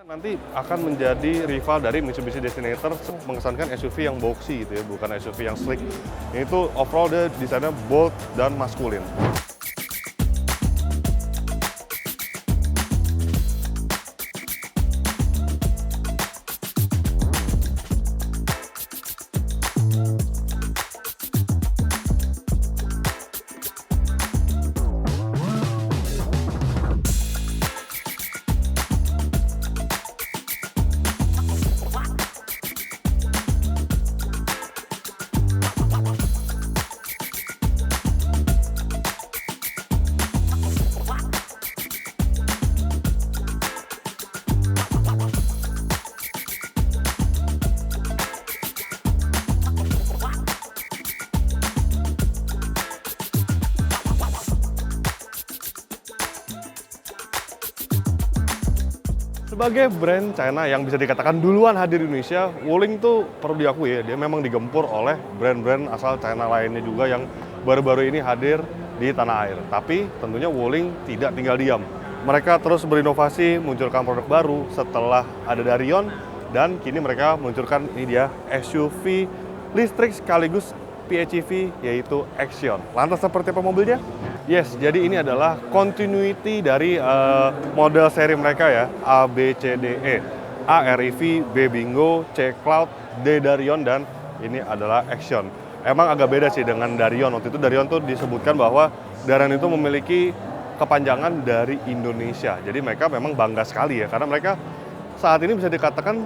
Nanti akan menjadi rival dari Mitsubishi Destinator, mengesankan SUV yang boxy gitu ya, bukan SUV yang slick. Ini tuh overall dia desainnya bold dan maskulin. Sebagai brand China yang bisa dikatakan duluan hadir di Indonesia, Wuling tuh perlu diakui ya, dia memang digempur oleh brand-brand asal China lainnya juga yang baru-baru ini hadir di tanah air. Tapi tentunya Wuling tidak tinggal diam. Mereka terus berinovasi, munculkan produk baru setelah ada Darion, dan kini mereka munculkan ini dia SUV listrik sekaligus PHEV yaitu Axion. Lantas seperti apa mobilnya? Yes, jadi ini adalah continuity dari model seri mereka ya, A, B, C, D, E. A, REV, B, Bingo, C, Cloud, D, Darion, dan ini adalah Axion. Emang agak beda sih dengan Darion. Waktu itu Darion tuh disebutkan bahwa Darion itu memiliki kepanjangan dari Indonesia. Jadi mereka memang bangga sekali ya, karena mereka saat ini bisa dikatakan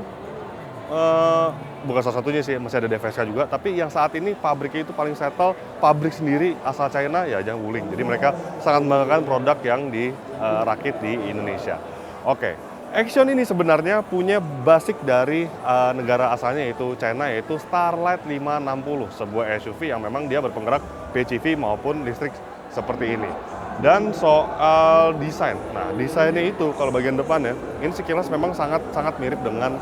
bukan salah satunya sih, masih ada DVSK juga, tapi yang saat ini pabriknya itu paling settle, pabrik sendiri asal China ya jangan Wuling. Jadi mereka sangat membanggakan produk yang dirakit di Indonesia. Oke, Axion ini sebenarnya punya basic dari negara asalnya yaitu China, yaitu Starlight 560, sebuah SUV yang memang dia berpenggerak PHEV maupun listrik seperti ini. Dan soal desain, nah desainnya itu kalau bagian depan ya, ini sekilas memang sangat mirip dengan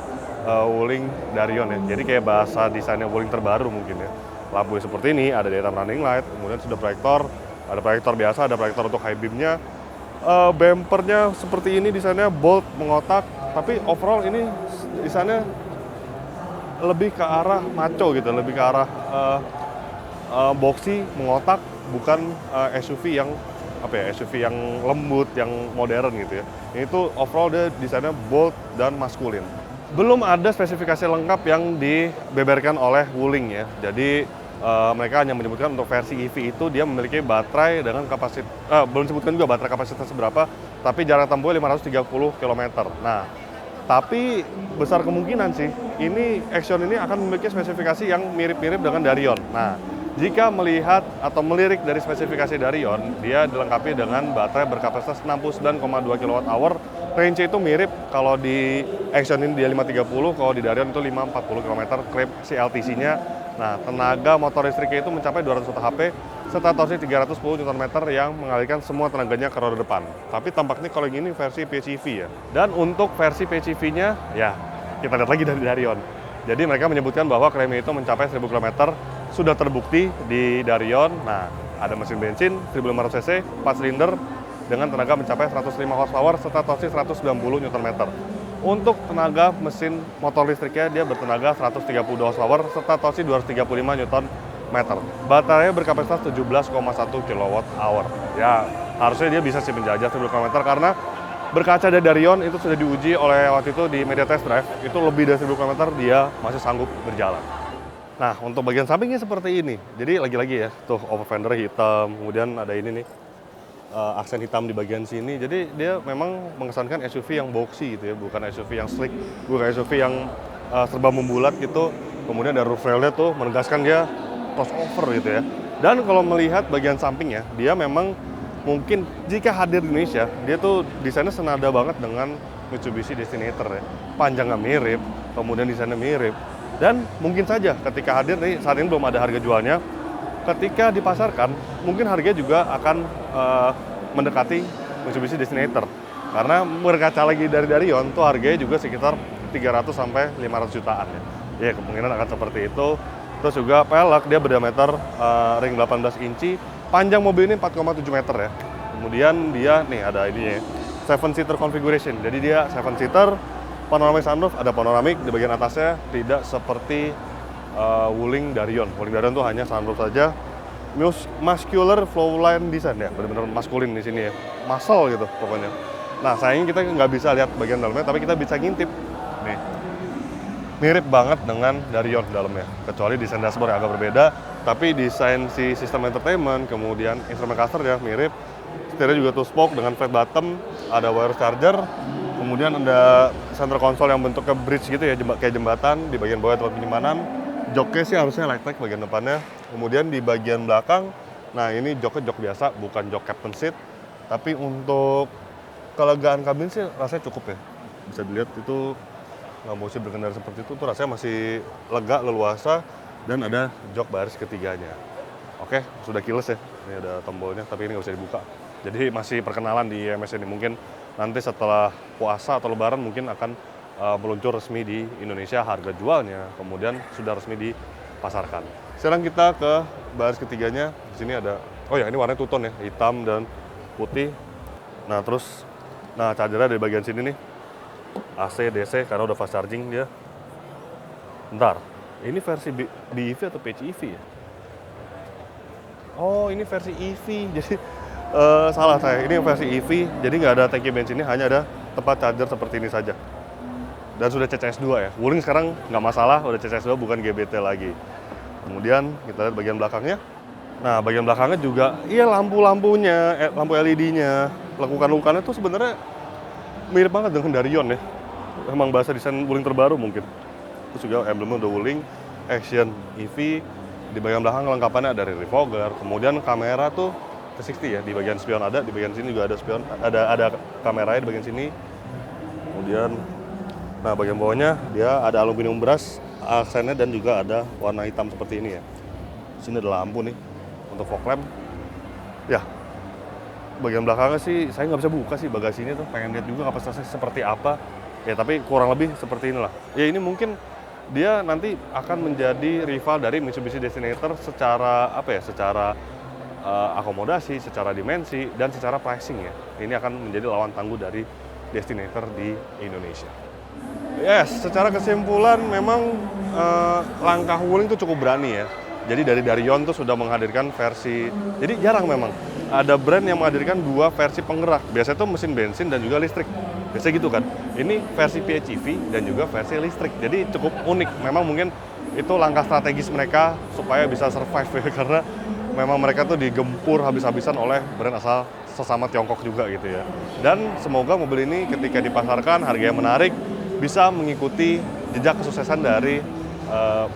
Wuling Darion ya. Jadi kayak bahasa desainnya Wuling terbaru mungkin ya. Lampu seperti ini, ada daytime running light, kemudian sudah proyektor, ada proyektor biasa, ada proyektor untuk high beamnya. Bumpernya seperti ini, desainnya bold, mengotak, tapi overall ini desainnya lebih ke arah macho gitu, lebih ke arah boxy, mengotak, bukan SUV yang SUV yang lembut, yang modern gitu ya. Ini tuh overall dia desainnya bold dan maskulin. Belum ada spesifikasi lengkap yang dibeberkan oleh Wuling ya. Jadi mereka hanya menyebutkan untuk versi EV itu dia memiliki baterai dengan kapasitas, belum disebutkan juga baterai kapasitas berapa, tapi jarak tempuhnya 530 km. Nah, tapi besar kemungkinan sih, ini Axion ini akan memiliki spesifikasi yang mirip-mirip dengan Darion. Nah, jika melihat atau melirik dari spesifikasi Darion, dia dilengkapi dengan baterai berkapasitas 69,2 kWh. Range itu mirip, kalau di Axion ini dia 530, kalau di Darion itu 540 km klaim CLTC-nya. Nah, tenaga motor listriknya itu mencapai 200 HP, serta torsi 310 Nm yang mengalihkan semua tenaganya ke roda depan. Tapi tampaknya kalau yang ini versi PHEV ya. Dan untuk versi PHEV-nya, ya kita lihat lagi dari Darion. Jadi mereka menyebutkan bahwa klaimnya itu mencapai 1000 km, sudah terbukti di Darion. Nah, ada mesin bensin 1500 cc, 4 silinder, dengan tenaga mencapai 105 horsepower serta torsi 190 Nm. Untuk tenaga mesin motor listriknya dia bertenaga 132 horsepower serta torsi 235 Nm. Baterainya berkapasitas 17,1 kWh. Ya, harusnya dia bisa sih menjajah 1000 km karena berkaca dari Darion itu sudah diuji oleh waktu itu di media test drive, itu lebih dari 1000 km dia masih sanggup berjalan. Nah, untuk bagian sampingnya seperti ini. Jadi lagi-lagi ya, tuh over fender hitam, kemudian ada ini nih, aksen hitam di bagian sini. Jadi dia memang mengesankan SUV yang boxy gitu ya, bukan SUV yang slick, bukan SUV yang serba membulat gitu. Kemudian ada roof rail-nya tuh menegaskan dia crossover gitu ya. Dan kalau melihat bagian sampingnya, dia memang mungkin jika hadir di Indonesia, dia tuh desainnya senada banget dengan Mitsubishi Destinator ya. Panjangnya mirip, kemudian desainnya mirip. Dan mungkin saja ketika hadir nih, saat ini belum ada harga jualnya, ketika dipasarkan, mungkin harganya juga akan mendekati Mitsubishi Destinator. Karena berkaca lagi dari Darion, tuh harganya juga sekitar 300 sampai 500 jutaan ya. Ya, kemungkinan akan seperti itu. Terus juga pelek, dia berdiameter ring 18 inci, panjang mobil ini 4,7 meter ya. Kemudian dia, nih ada ini ya, 7-seater configuration. Jadi dia 7-seater, panoramic sunroof, ada panoramik di bagian atasnya, tidak seperti Wuling Darion. Wuling Darion tuh hanya sunroof saja. Muscular flowline design ya, benar-benar maskulin di sini ya, muscle gitu pokoknya. Nah sayangnya kita nggak bisa lihat bagian dalamnya, tapi kita bisa ngintip nih. Mirip banget dengan Darion dalamnya, kecuali desain dashboard yang agak berbeda, tapi desain si sistem entertainment, kemudian instrument cluster ya mirip. Setirnya juga two spoke dengan flat bottom, ada wireless charger, kemudian ada center console yang bentuknya bridge gitu ya, kayak jembatan. Di bagian bawah tempat penyimpanan. Joknya sih harusnya light pack bagian depannya. Kemudian di bagian belakang, nah ini joknya jok biasa, bukan jok captain seat. Tapi untuk kelegaan kabin sih rasanya cukup ya. Bisa dilihat itu nggak mau sih berkendara seperti itu tuh rasanya masih lega, leluasa, dan ada jok baris ketiganya. Oke, sudah keyless ya. Ini ada tombolnya, tapi ini nggak bisa dibuka. Jadi masih perkenalan di IMS ini. Mungkin nanti setelah puasa atau lebaran mungkin akan meluncur resmi di Indonesia harga jualnya, kemudian sudah resmi dipasarkan. Sekarang kita ke baris ketiganya. Di sini ada, oh ya ini warnanya two-tone ya, hitam dan putih. Nah terus, chargernya dari bagian sini nih, AC, DC karena udah fast charging dia. Bentar, ini versi BEV atau PHEV ya? Oh ini versi EV, jadi salah saya. Ini versi EV, jadi nggak ada tangki bensinnya, hanya ada tempat charger seperti ini saja. Dan sudah CCS2 ya. Wuling sekarang nggak masalah, udah CCS2 bukan GBT lagi. Kemudian kita lihat bagian belakangnya. Nah, bagian belakangnya juga, iya lampu-lampunya, lampu LED-nya, lekukan-lekukannya tuh sebenarnya mirip banget dengan Darion ya. Emang bahasa desain Wuling terbaru mungkin. Terus juga emblemnya udah Wuling, Action EV. Di bagian belakang kelengkapannya ada rear defogger. Kemudian kamera tuh 360 ya. Di bagian spion ada, di bagian sini juga ada spion, ada kameranya di bagian sini. Kemudian nah, bagian bawahnya dia ada aluminium brush aksennya dan juga ada warna hitam seperti ini ya. Sini ada lampu nih untuk fog lamp. Ya, bagian belakangnya sih saya nggak bisa buka sih bagasinya tuh. Pengen lihat juga kapasitasnya seperti apa. Ya tapi kurang lebih seperti inilah. Ya ini mungkin dia nanti akan menjadi rival dari Mitsubishi Destinator secara apa ya? Secara akomodasi, secara dimensi dan secara pricing ya. Ini akan menjadi lawan tangguh dari Destinator di Indonesia. Yes, secara kesimpulan memang langkah Wuling itu cukup berani ya. Jadi dari Darion tuh sudah menghadirkan versi, jadi jarang memang ada brand yang menghadirkan dua versi penggerak. Biasanya tuh mesin bensin dan juga listrik. Biasanya gitu kan. Ini versi PHEV dan juga versi listrik. Jadi cukup unik. Memang mungkin itu langkah strategis mereka supaya bisa survive ya. Karena memang mereka tuh digempur habis-habisan oleh brand asal sesama Tiongkok juga gitu ya. Dan semoga mobil ini ketika dipasarkan harganya menarik, bisa mengikuti jejak kesuksesan dari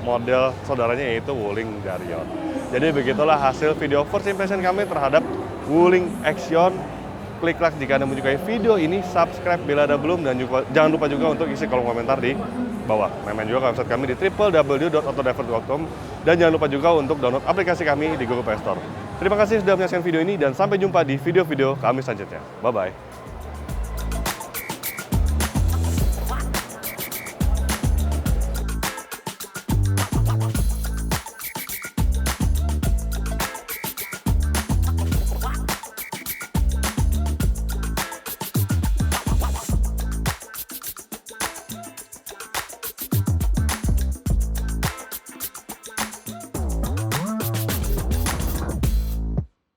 model saudaranya yaitu Wuling Darion. Jadi begitulah hasil video first impression kami terhadap Wuling Action. Klik like jika Anda menyukai video ini, subscribe bila ada belum, dan juga, jangan lupa juga untuk isi kolom komentar di bawah. Main juga website kami di www.autodriver.com, dan jangan lupa juga untuk download aplikasi kami di Google Play Store. Terima kasih sudah menyaksikan video ini dan sampai jumpa di video-video kami selanjutnya. Bye-bye.